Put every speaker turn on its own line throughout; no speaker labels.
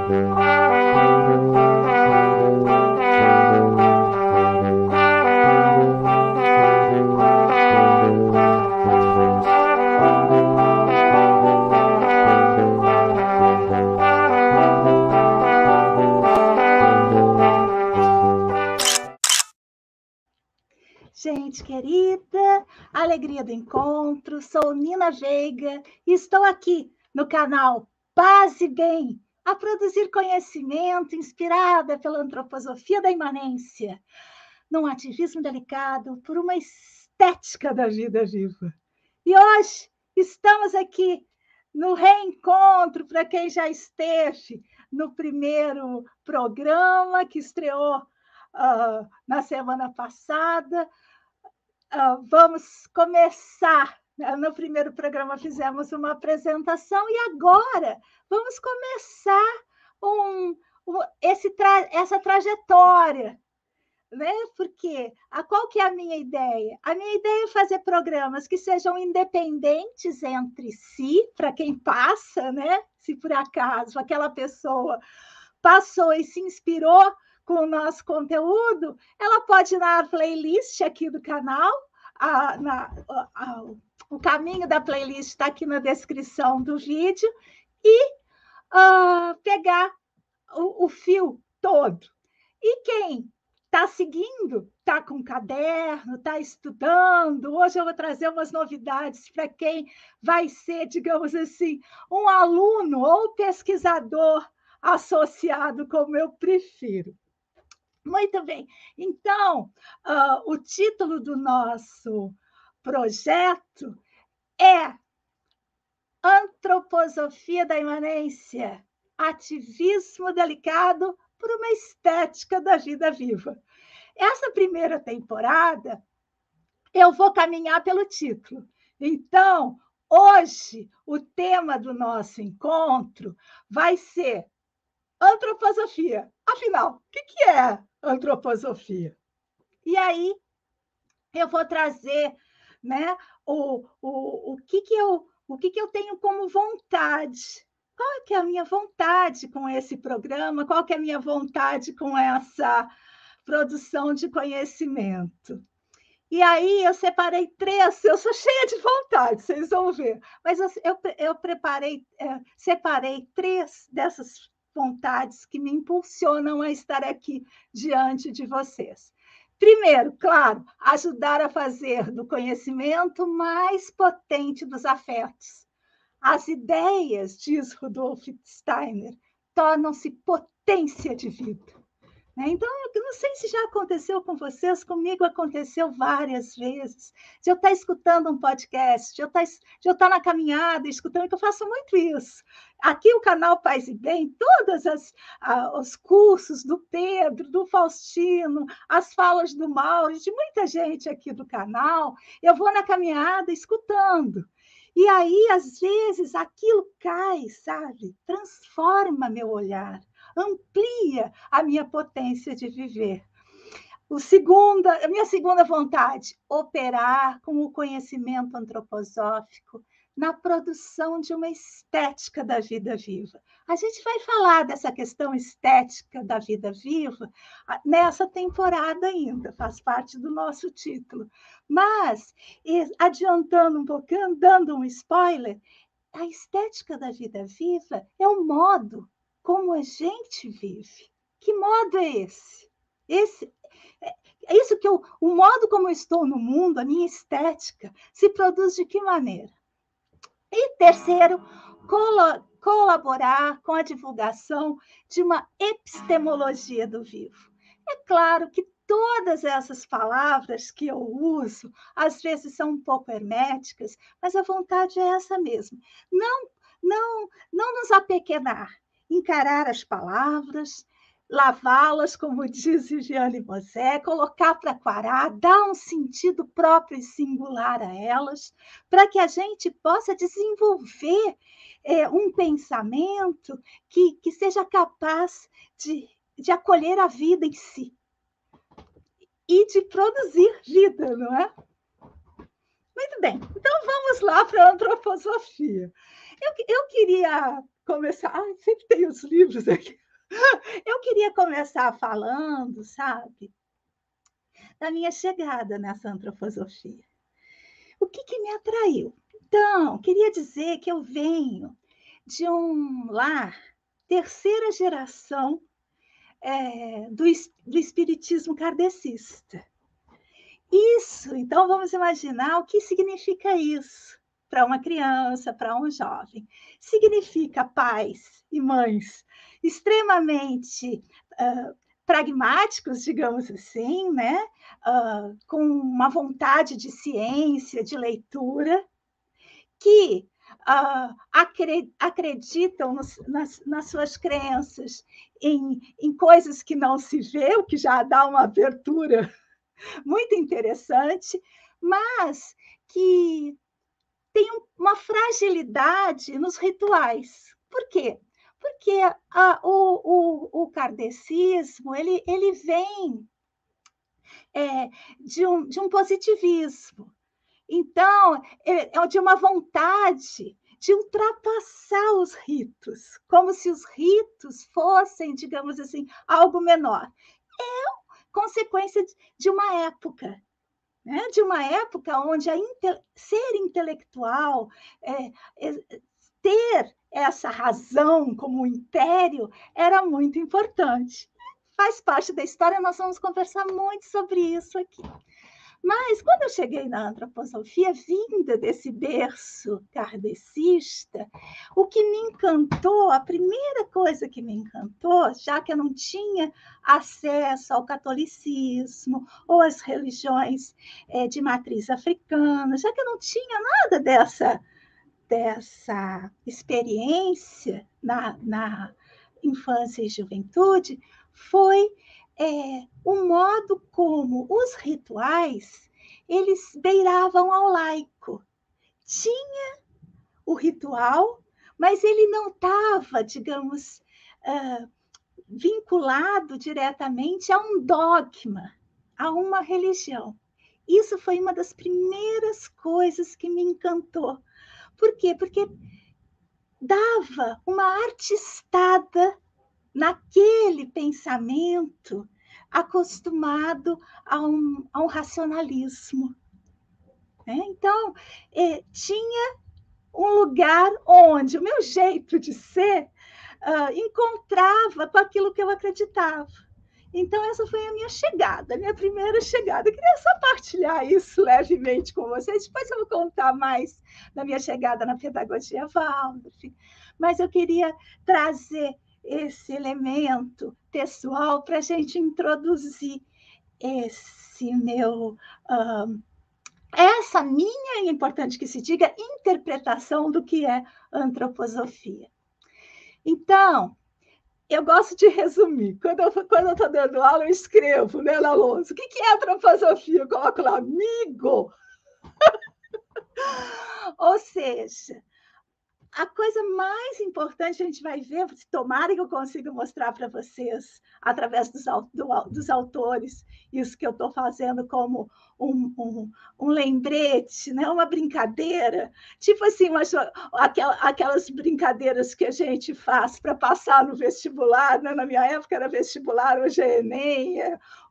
Gente querida, alegria do encontro, sou Nina Veiga e estou aqui no canal Paz e Bem, a produzir conhecimento inspirada pela antroposofia da imanência, num ativismo delicado por uma estética da vida viva. E hoje estamos aqui no reencontro para quem já esteve no primeiro programa que estreou na semana passada. Vamos começar. No primeiro programa fizemos uma apresentação e agora vamos começar essa trajetória, né? Porque qual que é a minha ideia? A minha ideia é fazer programas que sejam independentes entre si, para quem passa, né? Se por acaso aquela pessoa passou e se inspirou com o nosso conteúdo, ela pode ir na playlist aqui do canal, o caminho da playlist está aqui na descrição do vídeo, e pegar o fio todo. E quem está seguindo, está com caderno, está estudando, hoje eu vou trazer umas novidades para quem vai ser, digamos assim, um aluno ou pesquisador associado, como eu prefiro. Muito bem. Então, o título do nosso projeto é Antroposofia da Imanência, ativismo delicado por uma estética da vida viva. Essa primeira temporada, eu vou caminhar pelo título. Então, hoje, o tema do nosso encontro vai ser antroposofia. Afinal, o que é antroposofia? E aí, eu vou trazer, né, o que eu tenho como vontade. Qual é que é a minha vontade com esse programa? Qual que é a minha vontade com essa produção de conhecimento? E aí eu separei 3, eu sou cheia de vontade, vocês vão ver. Mas separei 3 dessas vontades que me impulsionam a estar aqui diante de vocês. Primeiro, claro, ajudar a fazer do conhecimento mais potente dos afetos. As ideias, diz Rudolf Steiner, tornam-se potência de vida. Então, eu não sei se já aconteceu com vocês, comigo aconteceu várias vezes. Se eu estou escutando um podcast, se eu estou na caminhada escutando, que eu faço muito isso. Aqui o canal Paz e Bem, todos os cursos do Pedro, do Faustino, as falas do Mauro, de muita gente aqui do canal, eu vou na caminhada escutando. E aí, às vezes, aquilo cai, sabe? Transforma meu olhar, amplia a minha potência de viver. A minha segunda vontade, operar com o conhecimento antroposófico na produção de uma estética da vida viva. A gente vai falar dessa questão estética da vida viva nessa temporada ainda, faz parte do nosso título. Mas, adiantando um pouquinho, dando um spoiler, a estética da vida viva é o modo como a gente vive. Que modo é esse? É isso que o modo como eu estou no mundo, a minha estética, se produz de que maneira? E terceiro, colaborar com a divulgação de uma epistemologia do vivo. É claro que todas essas palavras que eu uso, às vezes são um pouco herméticas, mas a vontade é essa mesmo. Não nos apequenar, encarar as palavras, lavá-las, como diz Viviane Mosé, colocar para quarar, dar um sentido próprio e singular a elas, para que a gente possa desenvolver um pensamento que seja capaz de acolher a vida em si e de produzir vida, não é? Muito bem, então vamos lá para a antroposofia. Eu queria começar. Ai, sempre tem os livros aqui. Eu queria começar falando, sabe, da minha chegada nessa antroposofia. O que que me atraiu? Então, queria dizer que eu venho de um lar, terceira geração, do espiritismo kardecista. Isso, então vamos imaginar o que significa isso para uma criança, para um jovem. Significa pais e mães extremamente pragmáticos, digamos assim, né? Com uma vontade de ciência, de leitura, que acreditam nas suas crenças em coisas que não se vê, o que já dá uma abertura muito interessante, mas que tem uma fragilidade nos rituais. Por quê? Porque o kardecismo ele vem de um positivismo. Então, é de uma vontade de ultrapassar os ritos, como se os ritos fossem, digamos assim, algo menor. Consequência de uma época, né? De uma época onde ser intelectual, ter essa razão como um império, era muito importante. Faz parte da história, nós vamos conversar muito sobre isso aqui. Mas, quando eu cheguei na antroposofia, vinda desse berço kardecista, o que me encantou, a primeira coisa que me encantou, já que eu não tinha acesso ao catolicismo ou às religiões de matriz africana, já que eu não tinha nada dessa experiência na infância e juventude, foi o modo como os rituais eles beiravam ao laico. Tinha o ritual, mas ele não estava, digamos, vinculado diretamente a um dogma, a uma religião. Isso foi uma das primeiras coisas que me encantou. Por quê? Porque dava uma artistada naquele pensamento acostumado a um racionalismo. Né? Então, tinha um lugar onde o meu jeito de ser encontrava com aquilo que eu acreditava. Então, essa foi a minha chegada, a minha primeira chegada. Eu queria só partilhar isso levemente com vocês. Depois eu vou contar mais da minha chegada na pedagogia Waldorf. Mas eu queria trazer esse elemento pessoal para a gente introduzir esse meu... essa minha, é importante que se diga, interpretação do que é antroposofia. Então, eu gosto de resumir. Quando eu estou dando aula, eu escrevo, né, Alonso? O que é antroposofia? Eu coloco lá, amigo. Ou seja, a coisa mais importante a gente vai ver, tomara que eu consiga mostrar para vocês, através dos autores, isso que eu estou fazendo como um lembrete, né? Uma brincadeira, tipo assim, aquelas brincadeiras que a gente faz para passar no vestibular, né? Na minha época era vestibular, hoje é Enem,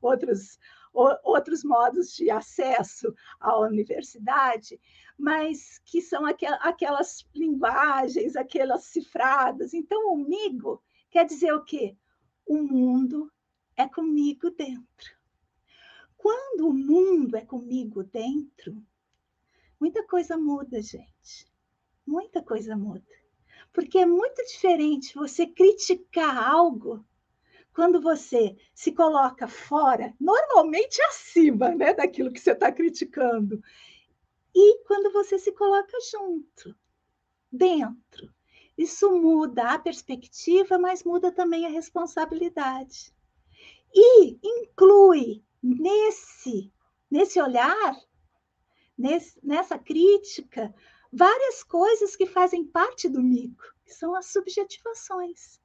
outros modos de acesso à universidade, mas que são aquelas linguagens, aquelas cifradas. Então, o migo quer dizer o quê? O mundo é comigo dentro. Quando o mundo é comigo dentro, muita coisa muda, gente. Muita coisa muda. Porque é muito diferente você criticar algo quando você se coloca fora, normalmente acima, né, daquilo que você está criticando, e quando você se coloca junto, dentro. Isso muda a perspectiva, mas muda também a responsabilidade. E inclui nesse olhar, nessa crítica, várias coisas que fazem parte do mico, que são as subjetivações.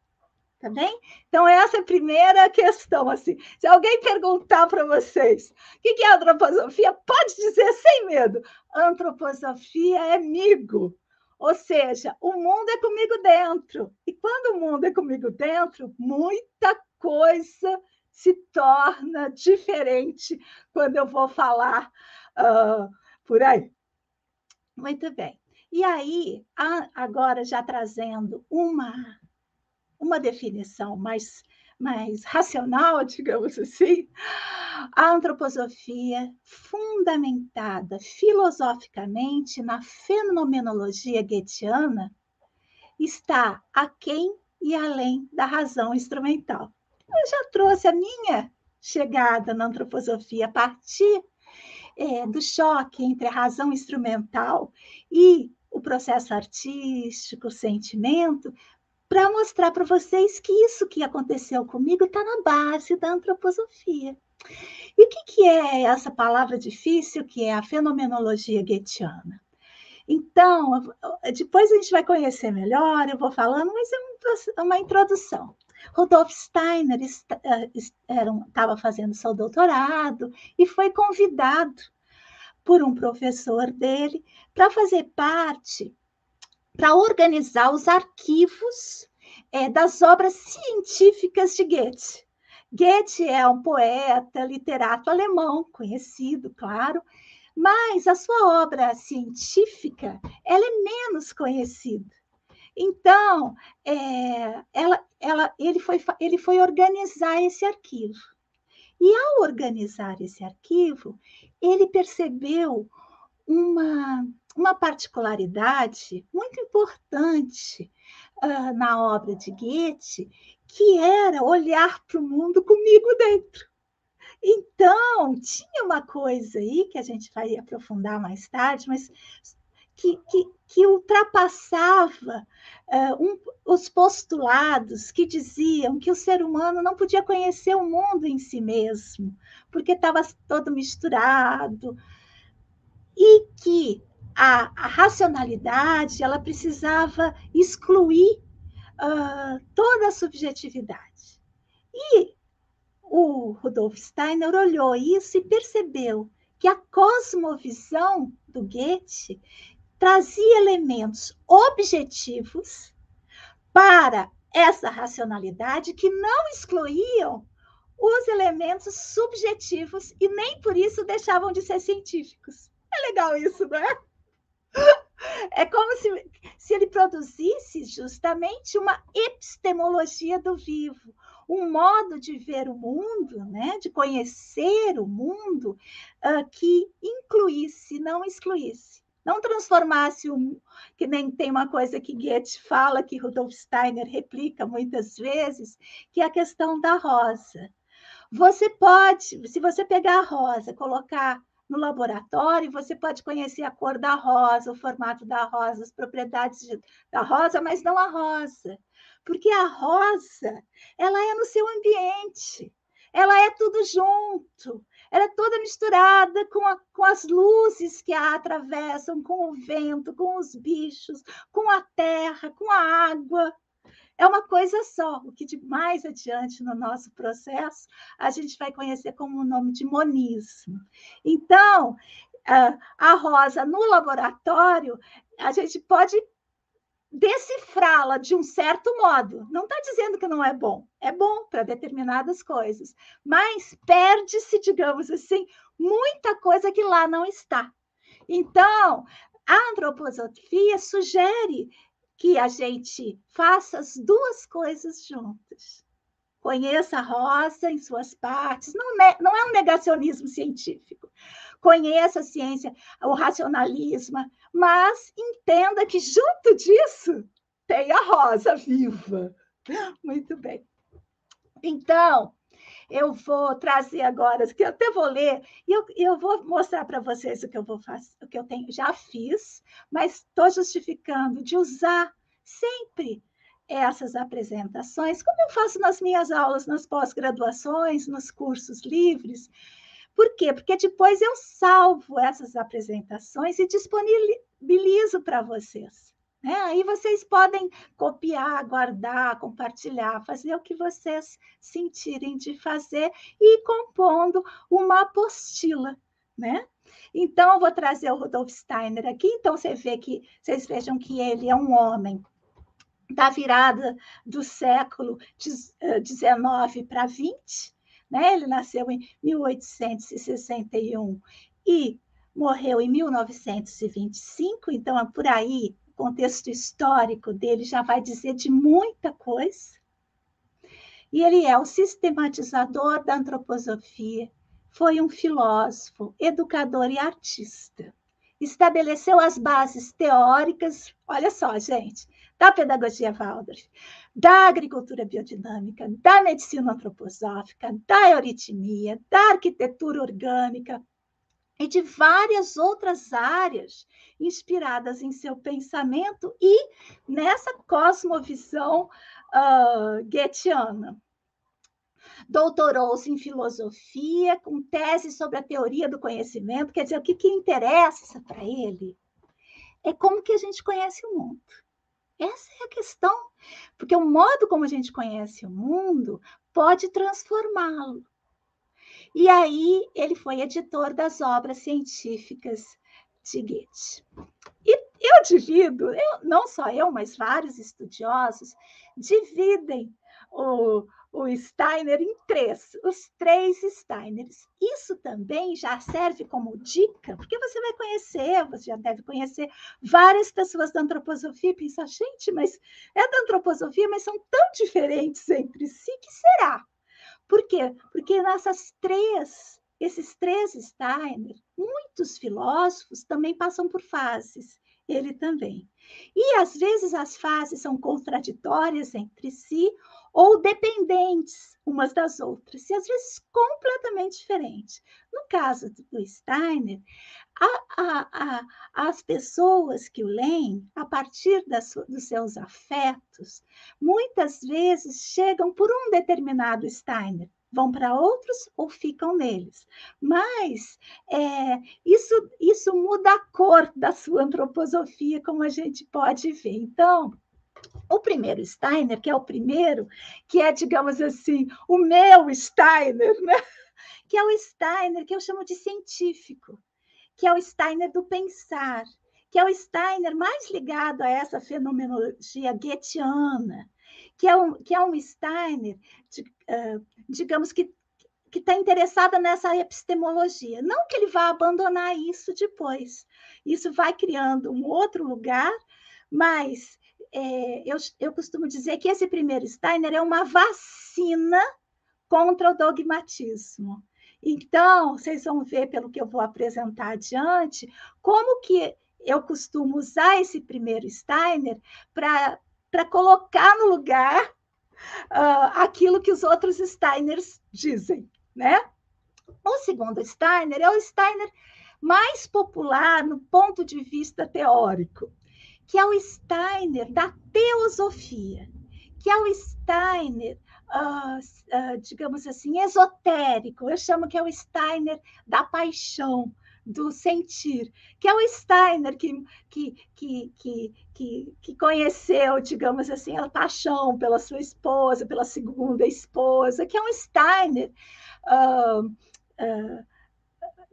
Tá bem? Então, essa é a primeira questão. Assim. Se alguém perguntar para vocês o que é antroposofia, pode dizer sem medo. Antroposofia é migo. Ou seja, o mundo é comigo dentro. E quando o mundo é comigo dentro, muita coisa se torna diferente quando eu vou falar por aí. Muito bem. E aí, agora já trazendo uma definição mais racional, digamos assim, a antroposofia, fundamentada filosoficamente na fenomenologia goetheana, está aquém e além da razão instrumental. Eu já trouxe a minha chegada na antroposofia a partir do choque entre a razão instrumental e o processo artístico, o sentimento, para mostrar para vocês que isso que aconteceu comigo está na base da antroposofia. E o que é essa palavra difícil, que é a fenomenologia goetheana? Então, depois a gente vai conhecer melhor, eu vou falando, mas é uma introdução. Rudolf Steiner estava fazendo seu doutorado e foi convidado por um professor dele para fazer parte, para organizar os arquivos das obras científicas de Goethe. Goethe é um poeta, literato alemão, conhecido, claro, mas a sua obra científica ela é menos conhecida. Então, ele foi organizar esse arquivo. E, ao organizar esse arquivo, ele percebeu uma particularidade muito importante na obra de Goethe, que era olhar para o mundo comigo dentro. Então, tinha uma coisa aí que a gente vai aprofundar mais tarde, mas que ultrapassava os postulados que diziam que o ser humano não podia conhecer o mundo em si mesmo, porque estava todo misturado, e que a racionalidade ela precisava excluir toda a subjetividade. E o Rudolf Steiner olhou isso e percebeu que a cosmovisão do Goethe trazia elementos objetivos para essa racionalidade que não excluíam os elementos subjetivos e nem por isso deixavam de ser científicos. É legal isso, não é? É como se ele produzisse justamente uma epistemologia do vivo, um modo de ver o mundo, né, de conhecer o mundo, que incluísse, não excluísse. Não transformasse que nem tem uma coisa que Goethe fala, que Rudolf Steiner replica muitas vezes, que é a questão da rosa. Você pode, se você pegar a rosa, colocar no laboratório, você pode conhecer a cor da rosa, o formato da rosa, as propriedades da rosa, mas não a rosa. Porque a rosa, ela é no seu ambiente, ela é tudo junto, ela é toda misturada com as luzes que a atravessam, com o vento, com os bichos, com a terra, com a água. É uma coisa só, o que de mais adiante no nosso processo a gente vai conhecer como o nome de monismo. Então, a rosa no laboratório, a gente pode decifrá-la de um certo modo. Não está dizendo que não é bom para determinadas coisas, mas perde-se, digamos assim, muita coisa que lá não está. Então, a antroposofia sugere que a gente faça as duas coisas juntas. Conheça a rosa em suas partes, não é um negacionismo científico. Conheça a ciência, o racionalismo, mas entenda que junto disso tem a rosa viva. Muito bem. Então, eu vou trazer agora, que eu até vou ler, e eu vou mostrar para vocês o que eu vou fazer, o que eu já fiz, mas estou justificando de usar sempre essas apresentações, como eu faço nas minhas aulas, nas pós-graduações, nos cursos livres. Por quê? Porque depois eu salvo essas apresentações e disponibilizo para vocês. Aí vocês podem copiar, guardar, compartilhar, fazer o que vocês sentirem de fazer e ir compondo uma apostila né? Então, eu vou trazer o Rudolf Steiner aqui. Então, vocês vejam que ele é um homem da virada do século XIX para XX, né? Ele nasceu em 1861 e morreu em 1925, então é por aí, o contexto histórico dele já vai dizer de muita coisa. E ele é o sistematizador da antroposofia, foi um filósofo, educador e artista. Estabeleceu as bases teóricas, olha só, gente, da pedagogia Waldorf, da agricultura biodinâmica, da medicina antroposófica, da euritmia, da arquitetura orgânica e de várias outras áreas inspiradas em seu pensamento e nessa cosmovisão goetheana. Doutorou-se em filosofia, com tese sobre a teoria do conhecimento. Quer dizer, o que interessa para ele é como que a gente conhece o mundo. Essa é a questão, porque o modo como a gente conhece o mundo pode transformá-lo. E aí ele foi editor das obras científicas de Goethe. E eu divido, não só eu, mas vários estudiosos, dividem o Steiner em os três Steiners. Isso também já serve como dica, porque você já deve conhecer várias pessoas da antroposofia e pensar, gente, mas é da antroposofia, mas são tão diferentes entre si, que será? Por quê? Porque esses três Steiner, muitos filósofos também passam por fases, ele também. E, às vezes, as fases são contraditórias entre si ou dependentes umas das outras, e, às vezes, completamente diferentes. No caso do Steiner, as pessoas que o leem, a partir dos seus afetos, muitas vezes chegam por um determinado Steiner, vão para outros ou ficam neles. Mas isso muda a cor da sua antroposofia, como a gente pode ver. Então, o primeiro Steiner, que é o primeiro, que é, digamos assim, o meu Steiner, né? Que é o Steiner que eu chamo de científico, que é o Steiner do pensar, que é o Steiner mais ligado a essa fenomenologia goetheana, que é um Steiner, digamos que está interessada nessa epistemologia. Não que ele vá abandonar isso depois. Isso vai criando um outro lugar, mas eu costumo dizer que esse primeiro Steiner é uma vacina contra o dogmatismo. Então, vocês vão ver, pelo que eu vou apresentar adiante, como que eu costumo usar esse primeiro Steiner para colocar no lugar aquilo que os outros Steiners dizem, né? O segundo Steiner é o Steiner mais popular no ponto de vista teórico, que é o Steiner da teosofia, que é o Steiner, digamos assim, esotérico. Eu chamo que é o Steiner da paixão, do sentir, que é o Steiner que conheceu, digamos assim, a paixão pela sua esposa, pela segunda esposa, que é um Steiner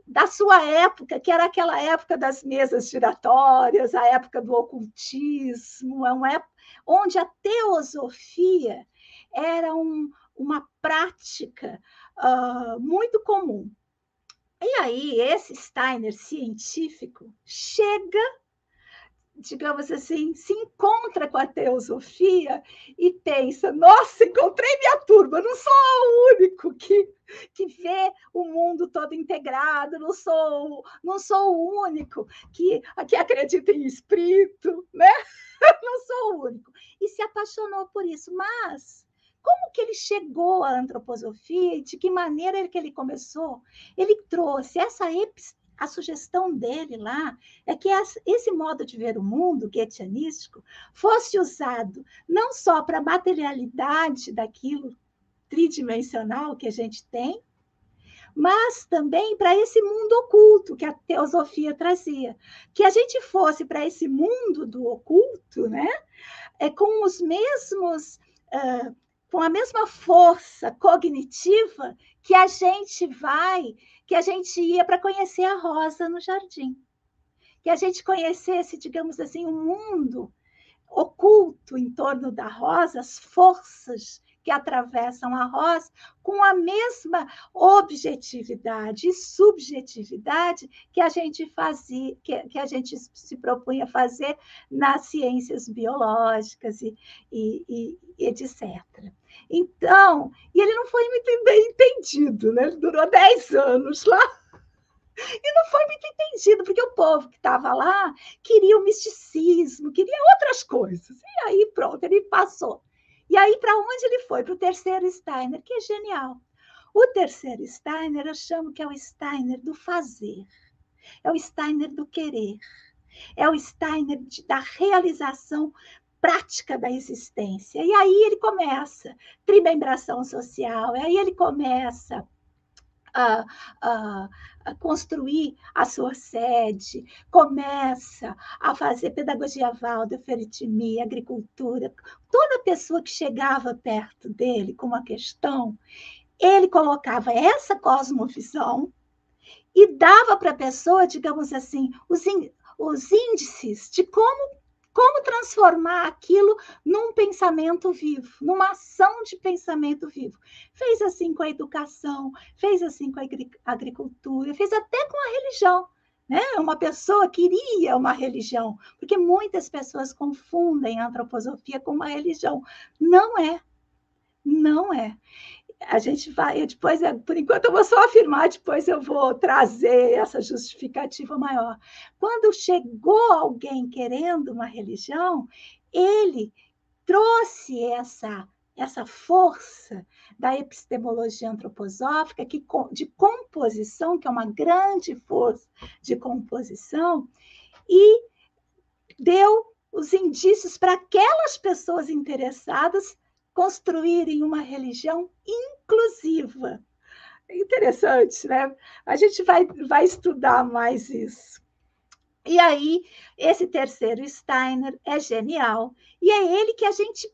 da sua época, que era aquela época das mesas giratórias, a época do ocultismo, onde a teosofia era uma prática muito comum. E aí, esse Steiner científico chega, digamos assim, se encontra com a teosofia e pensa, nossa, encontrei minha turma, não sou o único que vê o mundo todo integrado, não sou o único que acredita em espírito, né? Não sou o único. E se apaixonou por isso, mas como que ele chegou à antroposofia e de que maneira que ele começou? Ele trouxe a sugestão dele lá é que esse modo de ver o mundo goetheanístico fosse usado não só para a materialidade daquilo tridimensional que a gente tem, mas também para esse mundo oculto que a teosofia trazia. Que a gente fosse para esse mundo do oculto, né? Com os mesmos com a mesma força cognitiva que a gente ia para conhecer a rosa no jardim. Que a gente conhecesse, digamos assim, um mundo oculto em torno da rosa, as forças que atravessam a rosa, com a mesma objetividade e subjetividade que a gente fazia, que a gente se propunha fazer nas ciências biológicas e etc. Então, e ele não foi muito bem entendido, né? Ele durou 10 anos lá. E não foi muito entendido, porque o povo que estava lá queria o misticismo, queria outras coisas. E aí, pronto, ele passou. E aí, para onde ele foi? Para o terceiro Steiner, que é genial. O terceiro Steiner, eu chamo que é o Steiner do fazer, é o Steiner do querer, é o Steiner da realização prática da existência. E aí ele começa trimembração social, aí ele começa a, a construir a sua sede, começa a fazer pedagogia Waldorf, feritimi, agricultura. Toda pessoa que chegava perto dele com uma questão, ele colocava essa cosmovisão e dava para a pessoa, digamos assim, os índices de como transformar aquilo num pensamento vivo, numa ação de pensamento vivo. Fez assim com a educação, fez assim com a agricultura, fez até com a religião. Né? Uma pessoa queria uma religião, porque muitas pessoas confundem a antroposofia com uma religião. Não é, não é. A gente vai, depois, por enquanto, eu vou só afirmar, depois eu vou trazer essa justificativa maior. Quando chegou alguém querendo uma religião, ele trouxe essa força da epistemologia antroposófica, de composição, que é uma grande força de composição, e deu os indícios para aquelas pessoas interessadas construírem uma religião inclusiva. Interessante, né? A gente vai estudar mais isso. E aí, esse terceiro Steiner é genial, e é ele que a gente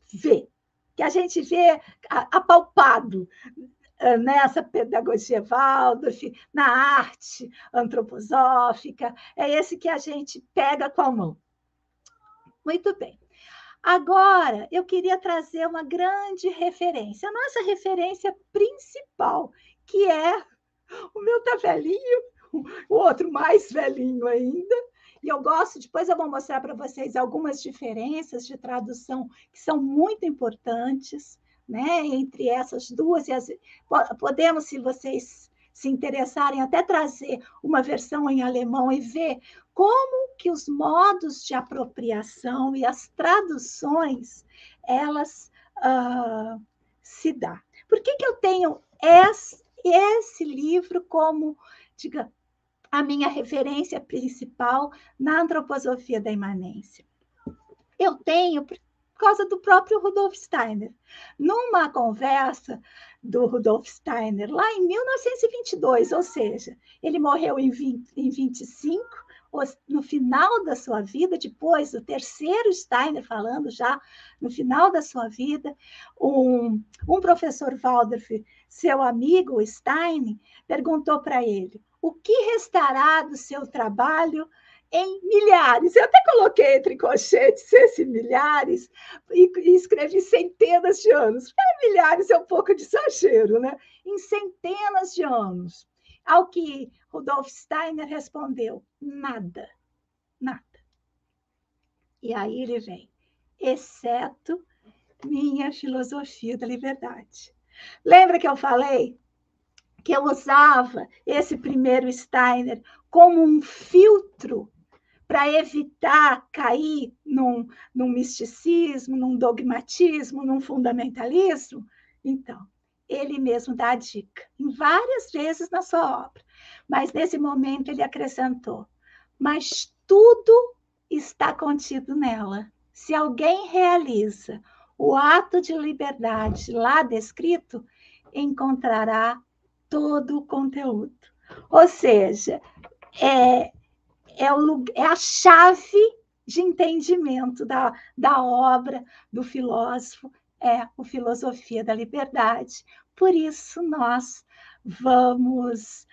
vê apalpado nessa pedagogia Waldorf, na arte antroposófica, é esse que a gente pega com a mão. Muito bem. Agora, eu queria trazer uma grande referência, a nossa referência principal, que é o meu tá velhinho, o outro mais velhinho ainda, e eu gosto, depois eu vou mostrar para vocês algumas diferenças de tradução que são muito importantes, né, entre essas duas, podemos, se vocês se interessarem, até trazer uma versão em alemão e ver como que os modos de apropriação e as traduções, elas se dão. Por que eu tenho esse livro como, diga, a minha referência principal na antroposofia da imanência? Eu tenho por causa do próprio Rudolf Steiner. Numa conversa do Rudolf Steiner, lá em 1922, ou seja, ele morreu em 25, no final da sua vida, depois do terceiro Steiner falando já no final da sua vida, um professor Waldorf, seu amigo Stein, perguntou para ele: o que restará do seu trabalho em milhares? Eu até coloquei entre colchetes esse milhares e escrevi centenas de anos. Milhares é um pouco de exagero, né? Em centenas de anos. Ao que Rudolf Steiner respondeu: nada, nada. E aí ele vem: exceto minha filosofia da liberdade. Lembra que eu falei que eu usava esse primeiro Steiner como um filtro para evitar cair num misticismo, num dogmatismo, num fundamentalismo? Então, ele mesmo dá a dica, em várias vezes na sua obra. Mas, nesse momento, ele acrescentou: mas tudo está contido nela. Se alguém realiza o ato de liberdade lá descrito, encontrará todo o conteúdo. Ou seja, é a chave de entendimento da obra do filósofo, é o Filosofia da Liberdade. Por isso, nós vamos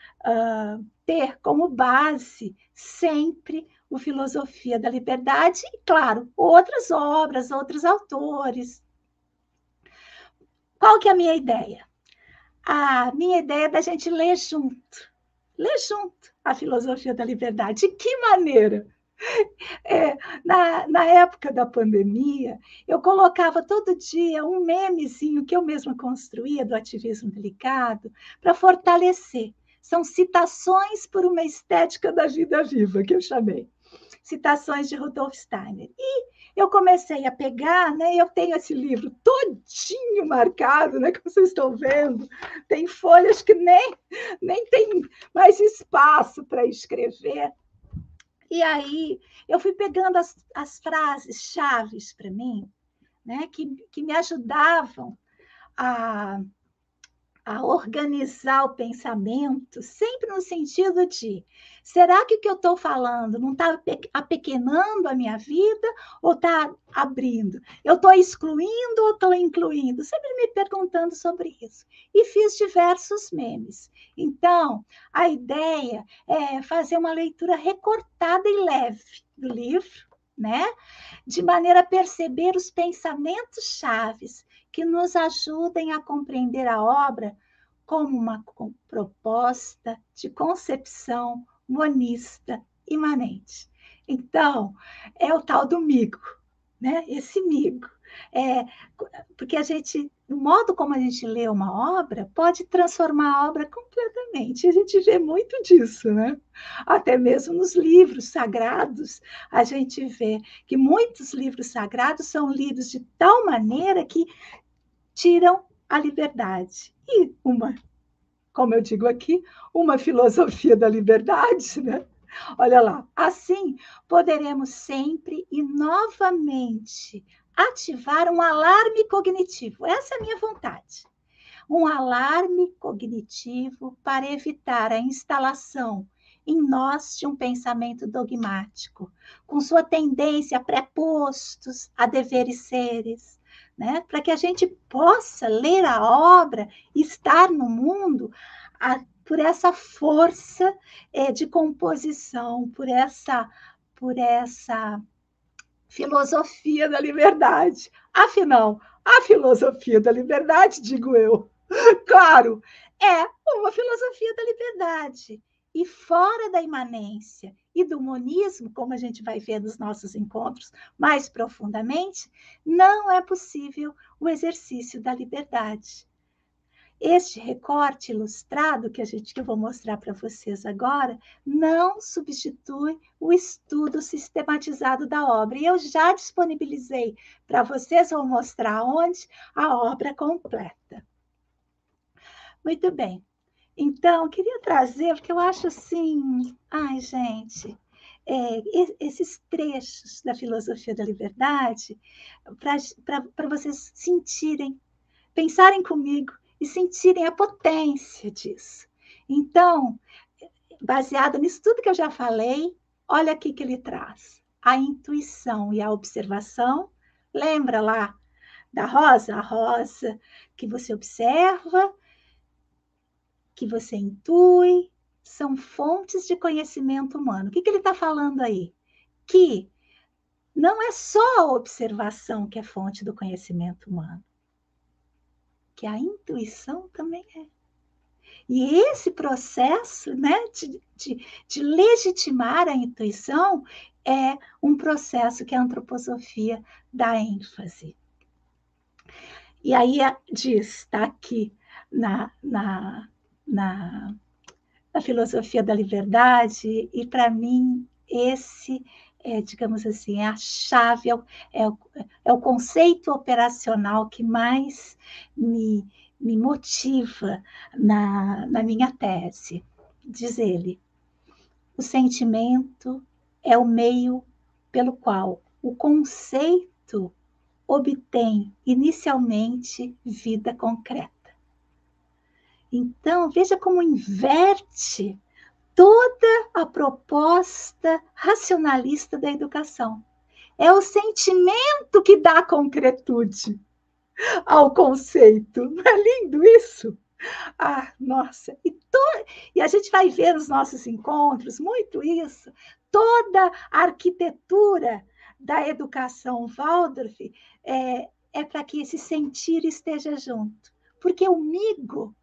ter como base sempre o Filosofia da Liberdade e, claro, outras obras, outros autores. Qual que é a minha ideia? A minha ideia é da gente ler junto a Filosofia da Liberdade. De que maneira? Na época da pandemia, eu colocava todo dia um memezinho que eu mesma construía do ativismo delicado para fortalecer. São citações por uma estética da vida viva, que eu chamei. Citações de Rudolf Steiner. E eu comecei a pegar, né? Eu tenho esse livro todinho marcado, né? Como vocês estão vendo, tem folhas que nem tem mais espaço para escrever. E aí eu fui pegando as frases chaves para mim, né? Que me ajudavam a organizar o pensamento, sempre no sentido de: será que o que eu estou falando não está apequenando a minha vida ou está abrindo? Eu estou excluindo ou estou incluindo? Sempre me perguntando sobre isso. E fiz diversos memes. Então, a ideia é fazer uma leitura recortada e leve do livro, né? De maneira a perceber os pensamentos chaves que nos ajudem a compreender a obra como uma proposta de concepção monista imanente. Então, é o tal do migo, né? Esse migo. Porque o modo como a gente lê uma obra pode transformar a obra completamente. A gente vê muito disso, né? Até mesmo nos livros sagrados, a gente vê que muitos livros sagrados são lidos de tal maneira que tiram a liberdade. E como eu digo aqui, uma filosofia da liberdade, né? Olha lá, assim poderemos sempre e novamente ativar um alarme cognitivo. Essa é a minha vontade. Um alarme cognitivo para evitar a instalação em nós de um pensamento dogmático, com sua tendência a prepostos, a deveres seres, né? Para que a gente possa ler a obra, estar no mundo por essa força de composição, por essa filosofia da liberdade. Afinal, a filosofia da liberdade, digo eu, claro, é uma filosofia da liberdade. E fora da imanência e do monismo, como a gente vai ver nos nossos encontros mais profundamente, não é possível o exercício da liberdade. Este recorte ilustrado que eu vou mostrar para vocês agora não substitui o estudo sistematizado da obra. E eu já disponibilizei para vocês, vou mostrar onde, a obra completa. Muito bem. Então, queria trazer, porque eu acho assim, ai, gente, esses trechos da filosofia da liberdade, para vocês sentirem, pensarem comigo e sentirem a potência disso. Então, baseado nisso tudo que eu já falei, olha aqui que ele traz. A intuição e a observação. Lembra lá da rosa? A rosa que você observa, que você intui, são fontes de conhecimento humano. O que ele está falando aí? Que não é só a observação que é fonte do conhecimento humano, que a intuição também é. E esse processo, né, de legitimar a intuição é um processo que a antroposofia dá ênfase. E aí diz, está aqui na filosofia da liberdade, e para mim esse digamos assim, é a chave, é o conceito operacional que mais me motiva na minha tese. Diz ele: o sentimento é o meio pelo qual o conceito obtém inicialmente vida concreta. Então, veja como inverte toda a proposta racionalista da educação. É o sentimento que dá concretude. ao conceito. Não é lindo isso? Ah, nossa! E a gente vai ver nos nossos encontros muito isso. Toda a arquitetura da educação Waldorf é para que esse sentir esteja junto. Porque o migo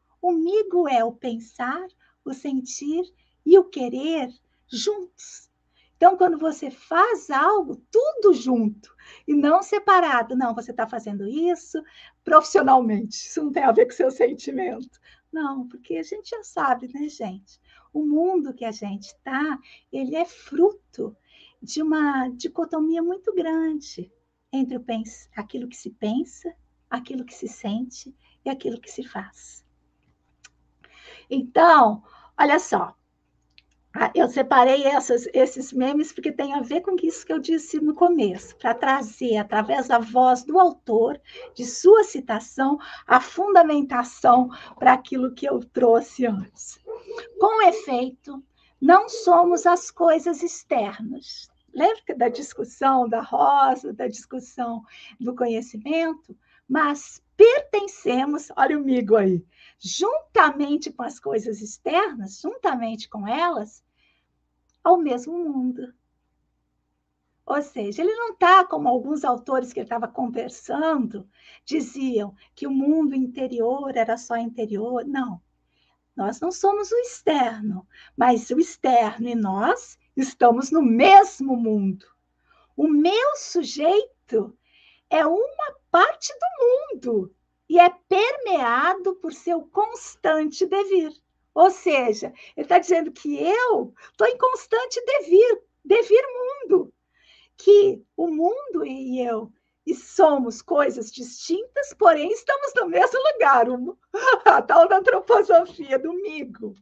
é o pensar, o sentir e o querer juntos. Então, quando você faz algo, tudo junto, e não separado. Não, você está fazendo isso profissionalmente, isso não tem a ver com seu sentimento. Não, porque a gente já sabe, né, gente? O mundo que a gente está, ele é fruto de uma dicotomia muito grande entre aquilo que se pensa, aquilo que se sente e aquilo que se faz. Então, olha só, eu separei esses memes porque tem a ver com isso que eu disse no começo, para trazer, através da voz do autor, de sua citação, a fundamentação para aquilo que eu trouxe antes. Com efeito, não somos as coisas externas. Lembra da discussão da rosa, da discussão do conhecimento? Mas pertencemos, olha o migo aí, juntamente com as coisas externas, juntamente com elas, ao mesmo mundo. Ou seja, ele não está como alguns autores que ele estava conversando, diziam que o mundo interior era só interior. Não, nós não somos o externo, mas o externo e nós estamos no mesmo mundo. O meu sujeito é uma parte do mundo e é permeado por seu constante devir. Ou seja, ele está dizendo que eu estou em constante devir mundo, que o mundo e eu e somos coisas distintas, porém estamos no mesmo lugar, a tal da antroposofia do migo.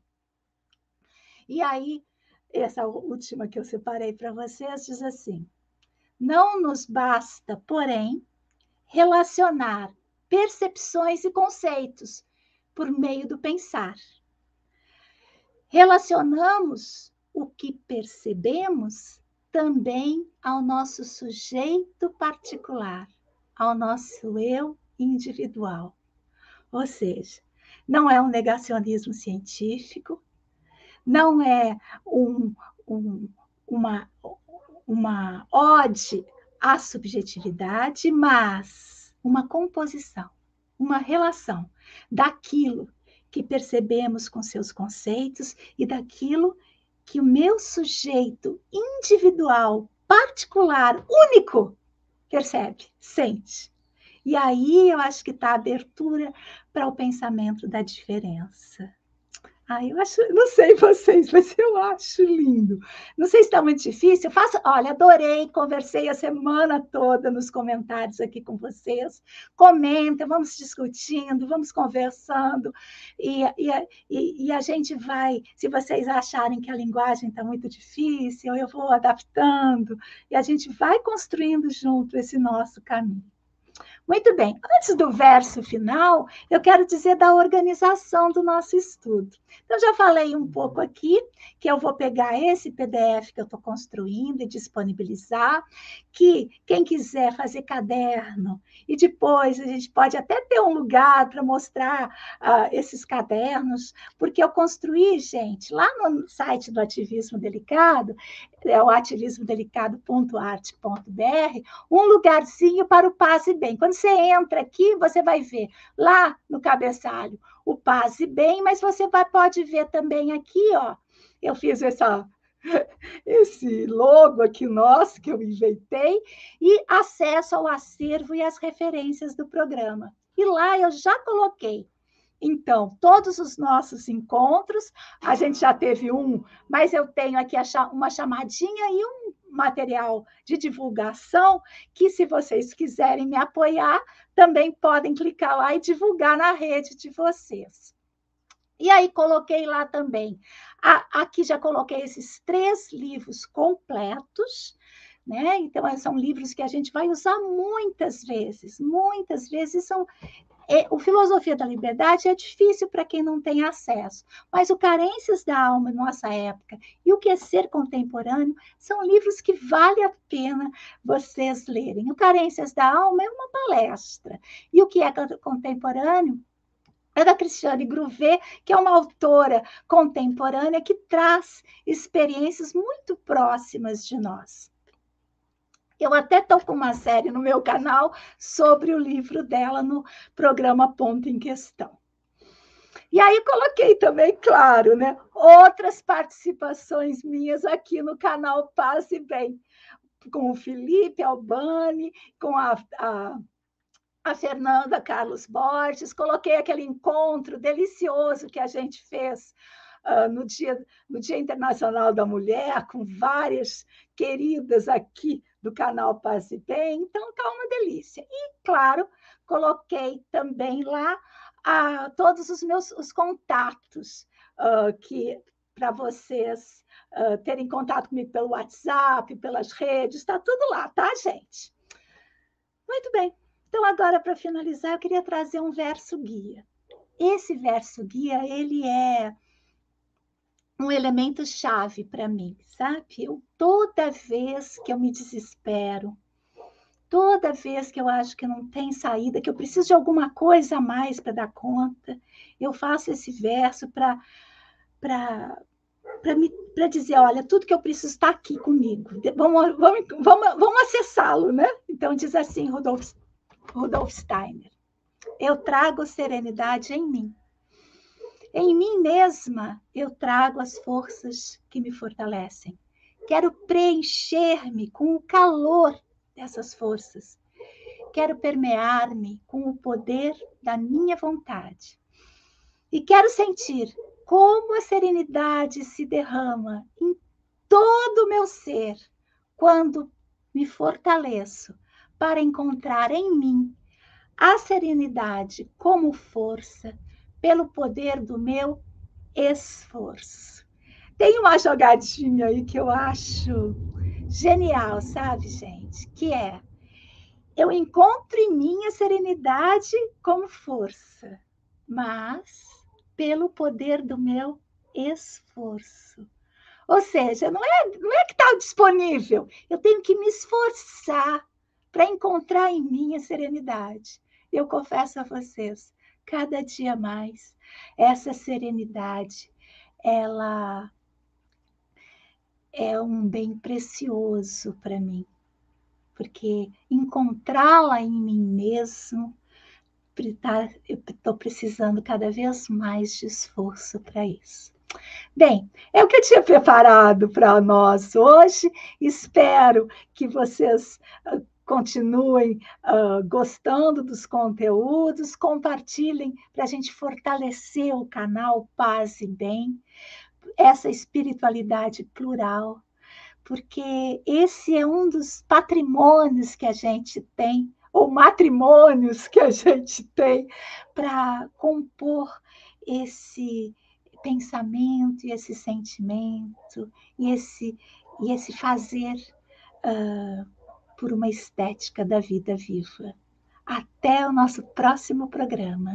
E aí, essa última que eu separei para vocês diz assim: não nos basta, porém, relacionar percepções e conceitos por meio do pensar. Relacionamos o que percebemos também ao nosso sujeito particular, ao nosso eu individual. Ou seja, não é um negacionismo científico, não é uma ode à subjetividade, mas uma composição, uma relação daquilo que percebemos com seus conceitos e daquilo que o meu sujeito individual, particular, único, percebe, sente. E aí eu acho que está a abertura para o pensamento da diferença. Eu acho, não sei vocês, mas eu acho lindo. Não sei se está muito difícil. Olha, adorei, conversei a semana toda nos comentários aqui com vocês. Comentem, vamos discutindo, vamos conversando. E a gente vai, se vocês acharem que a linguagem está muito difícil, eu vou adaptando, e a gente vai construindo junto esse nosso caminho. Muito bem, antes do verso final, eu quero dizer da organização do nosso estudo. Então, já falei um pouco aqui, que eu vou pegar esse PDF que eu estou construindo e disponibilizar, que quem quiser fazer caderno, e depois a gente pode até ter um lugar para mostrar esses cadernos, porque eu construí, gente, lá no site do Ativismo Delicado, é o ativismodelicado.arte.br, um lugarzinho para o Paz e Bem. Quando você entra aqui, você vai ver lá no cabeçalho o Paz e Bem, mas você pode ver também aqui, ó, eu fiz esse logo aqui nosso que eu inventei, e acesso ao acervo e às referências do programa. E lá eu já coloquei. Então, todos os nossos encontros, a gente já teve um, mas eu tenho aqui uma chamadinha e um material de divulgação que, se vocês quiserem me apoiar, também podem clicar lá e divulgar na rede de vocês. E aí coloquei lá também, aqui já coloquei esses 3 livros completos, né? Então, são livros que a gente vai usar muitas vezes são O Filosofia da Liberdade é difícil para quem não tem acesso, mas o Carências da Alma, nossa época, e o Que é Ser Contemporâneo são livros que vale a pena vocês lerem. O Carências da Alma é uma palestra, e o Que é Contemporâneo é da Cristiane Gruvet, que é uma autora contemporânea que traz experiências muito próximas de nós. Eu até estou com uma série no meu canal sobre o livro dela no programa Ponto em Questão. E aí coloquei também, claro, né, outras participações minhas aqui no canal Paz e Bem, com o Felipe Albani, com a Fernanda Carlos Borges, coloquei aquele encontro delicioso que a gente fez no Dia Internacional da Mulher, com várias queridas aqui do canal Paz e Bem, então está uma delícia. E, claro, coloquei também lá todos os contatos que para vocês terem contato comigo pelo WhatsApp, pelas redes, está tudo lá, tá, gente? Muito bem. Então, agora, para finalizar, eu queria trazer um verso guia. Esse verso guia, ele é um elemento chave para mim, sabe? Toda vez que eu me desespero, toda vez que eu acho que não tem saída, que eu preciso de alguma coisa a mais para dar conta, eu faço esse verso para dizer, olha, tudo que eu preciso está aqui comigo. Vamos acessá-lo, né? Então, diz assim, Rudolf Steiner: eu trago serenidade em mim. Em mim mesma, eu trago as forças que me fortalecem. Quero preencher-me com o calor dessas forças. Quero permear-me com o poder da minha vontade. E quero sentir como a serenidade se derrama em todo o meu ser quando me fortaleço para encontrar em mim a serenidade como força pelo poder do meu esforço. Tem uma jogadinha aí que eu acho genial, sabe, gente? Que é: eu encontro em mim a serenidade como força, mas pelo poder do meu esforço. Ou seja, não é que está disponível, eu tenho que me esforçar para encontrar em mim a serenidade. Eu confesso a vocês, cada dia mais, essa serenidade, ela é um bem precioso para mim, porque encontrá-la em mim mesmo, eu estou precisando cada vez mais de esforço para isso. Bem, é o que eu tinha preparado para nós hoje. Espero que vocês continuem gostando dos conteúdos, compartilhem para a gente fortalecer o canal Paz e Bem, essa espiritualidade plural, porque esse é um dos patrimônios que a gente tem, ou matrimônios que a gente tem, para compor esse pensamento e esse sentimento e esse fazer por uma estética da vida viva. Até o nosso próximo programa.